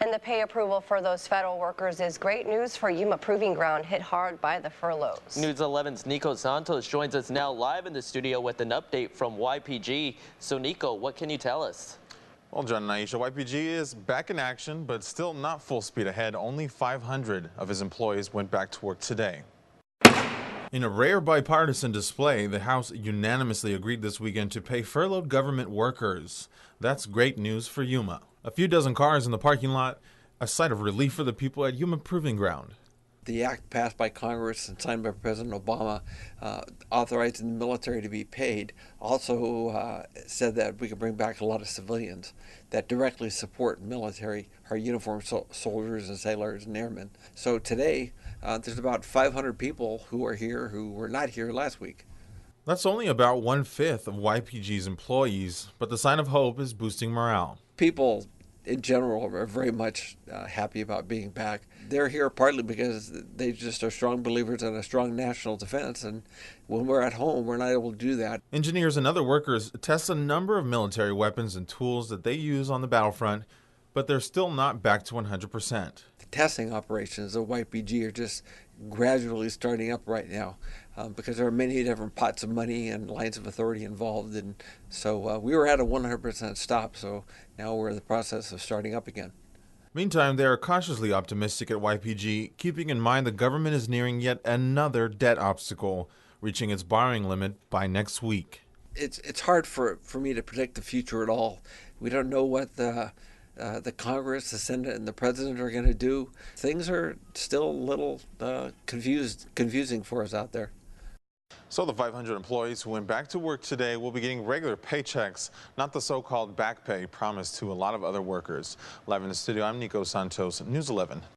And the pay approval for those federal workers is great news for YPG Proving Ground, hit hard by the furloughs. News 11's Nico Santos joins us now live in the studio with an update from YPG. So Nico, what can you tell us? Well, John and Aisha, YPG is back in action, but still not full speed ahead. Only 500 of his employees went back to work today. In a rare bipartisan display, the House unanimously agreed this weekend to pay furloughed government workers. That's great news for YPG. A few dozen cars in the parking lot, a sight of relief for the people at YPG Proving Ground. The act passed by Congress and signed by President Obama authorizing the military to be paid also said that we could bring back a lot of civilians that directly support military, our uniformed soldiers and sailors and airmen. So today, there's about 500 people who are here who were not here last week. That's only about 1/5 of YPG's employees, but the sign of hope is boosting morale. People in general are very much happy about being back. They're here partly because they just are strong believers in a strong national defense, and when we're at home, we're not able to do that. Engineers and other workers test a number of military weapons and tools that they use on the battlefront, but they're still not back to 100%. The testing operations of YPG are just gradually starting up right now because there are many different pots of money and lines of authority involved, and so we were at a 100% stop, so now we're in the process of starting up again. Meantime, they are cautiously optimistic at YPG, keeping in mind the government is nearing yet another debt obstacle, reaching its borrowing limit by next week. It's hard for me to predict the future at all. We don't know what the Congress, the Senate, and the President are going to do. Things are still a little confusing for us out there. So the 500 employees who went back to work today will be getting regular paychecks, not the so-called back pay promised to a lot of other workers. Live in the studio, I'm Nico Santos, News 11.